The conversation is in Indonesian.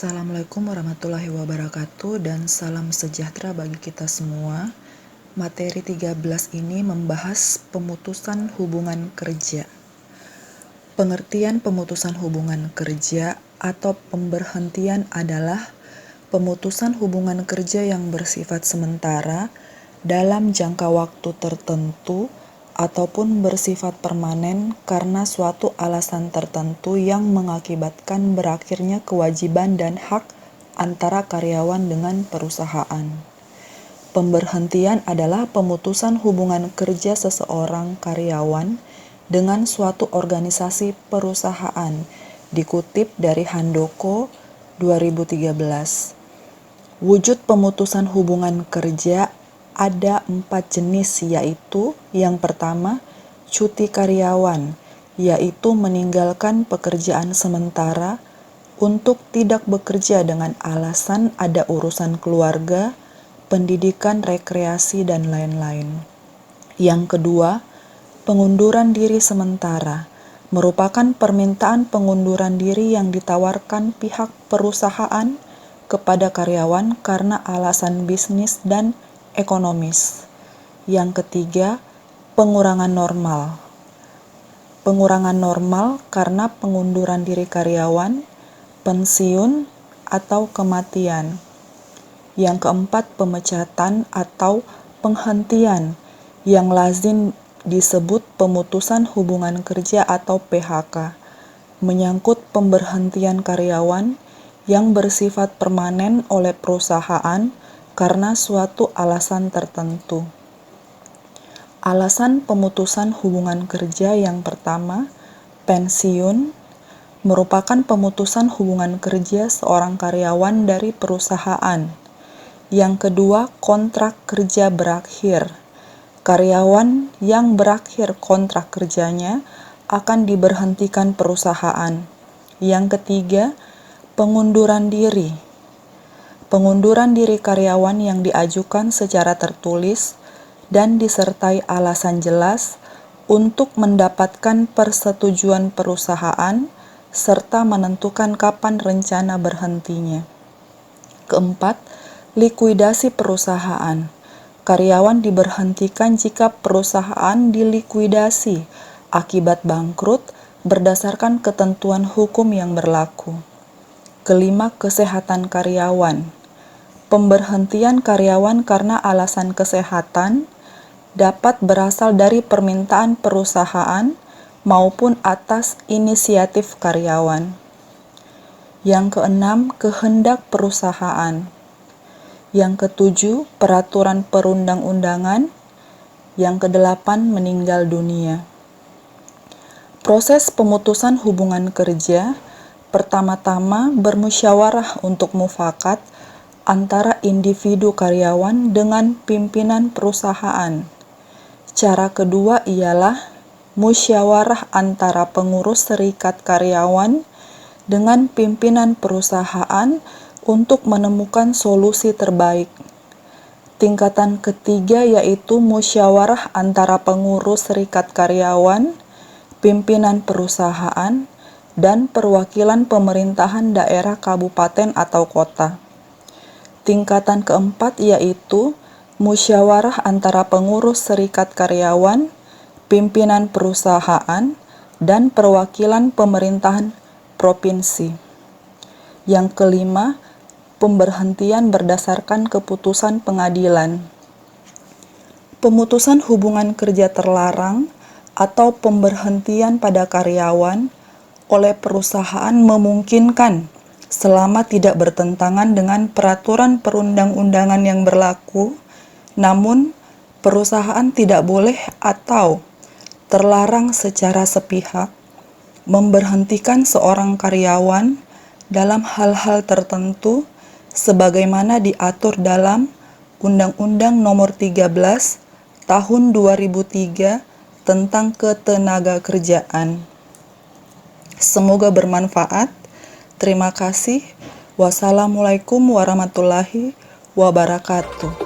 Assalamualaikum warahmatullahi wabarakatuh dan salam sejahtera bagi kita semua. Materi 13 ini membahas pemutusan hubungan kerja. Pengertian pemutusan hubungan kerja atau pemberhentian adalah pemutusan hubungan kerja yang bersifat sementara dalam jangka waktu tertentu ataupun bersifat permanen karena suatu alasan tertentu yang mengakibatkan berakhirnya kewajiban dan hak antara karyawan dengan perusahaan. Pemberhentian adalah pemutusan hubungan kerja seseorang karyawan dengan suatu organisasi perusahaan, dikutip dari Handoko 2013. Wujud pemutusan hubungan kerja ada 4 jenis, yaitu yang pertama, cuti karyawan, yaitu meninggalkan pekerjaan sementara untuk tidak bekerja dengan alasan ada urusan keluarga, pendidikan, rekreasi, dan lain-lain. Yang kedua, pengunduran diri sementara, merupakan permintaan pengunduran diri yang ditawarkan pihak perusahaan kepada karyawan karena alasan bisnis dan ekonomis. Yang ketiga, pengurangan normal. Pengurangan normal karena pengunduran diri karyawan, pensiun, atau kematian. Yang keempat, pemecatan atau penghentian yang lazim disebut pemutusan hubungan kerja atau PHK, menyangkut pemberhentian karyawan yang bersifat permanen oleh perusahaan karena suatu alasan tertentu. Alasan pemutusan hubungan kerja yang pertama, pensiun, merupakan pemutusan hubungan kerja seorang karyawan dari perusahaan. Yang kedua, kontrak kerja berakhir. Karyawan yang berakhir kontrak kerjanya akan diberhentikan perusahaan. Yang ketiga, pengunduran diri. Pengunduran diri karyawan yang diajukan secara tertulis dan disertai alasan jelas untuk mendapatkan persetujuan perusahaan serta menentukan kapan rencana berhentinya. Keempat, likuidasi perusahaan. Karyawan diberhentikan jika perusahaan dilikuidasi akibat bangkrut berdasarkan ketentuan hukum yang berlaku. Kelima, kesehatan karyawan. Pemberhentian karyawan karena alasan kesehatan dapat berasal dari permintaan perusahaan maupun atas inisiatif karyawan. Yang keenam, kehendak perusahaan. Yang ketujuh, peraturan perundang-undangan. Yang kedelapan, meninggal dunia. Proses pemutusan hubungan kerja pertama-tama bermusyawarah untuk mufakat antara individu karyawan dengan pimpinan perusahaan. Cara kedua ialah musyawarah antara pengurus serikat karyawan dengan pimpinan perusahaan untuk menemukan solusi terbaik. Tingkatan ketiga yaitu musyawarah antara pengurus serikat karyawan, pimpinan perusahaan, dan perwakilan pemerintahan daerah kabupaten atau kota. Tingkatan keempat yaitu musyawarah antara pengurus serikat karyawan, pimpinan perusahaan, dan perwakilan pemerintahan provinsi. Yang kelima, pemberhentian berdasarkan keputusan pengadilan. Pemutusan hubungan kerja terlarang atau pemberhentian pada karyawan oleh perusahaan memungkinkan selama tidak bertentangan dengan peraturan perundang-undangan yang berlaku, namun perusahaan tidak boleh atau terlarang secara sepihak memberhentikan seorang karyawan dalam hal-hal tertentu sebagaimana diatur dalam Undang-Undang Nomor 13 Tahun 2003 tentang Ketenagakerjaan. Semoga bermanfaat. Terima kasih. Wassalamualaikum warahmatullahi wabarakatuh.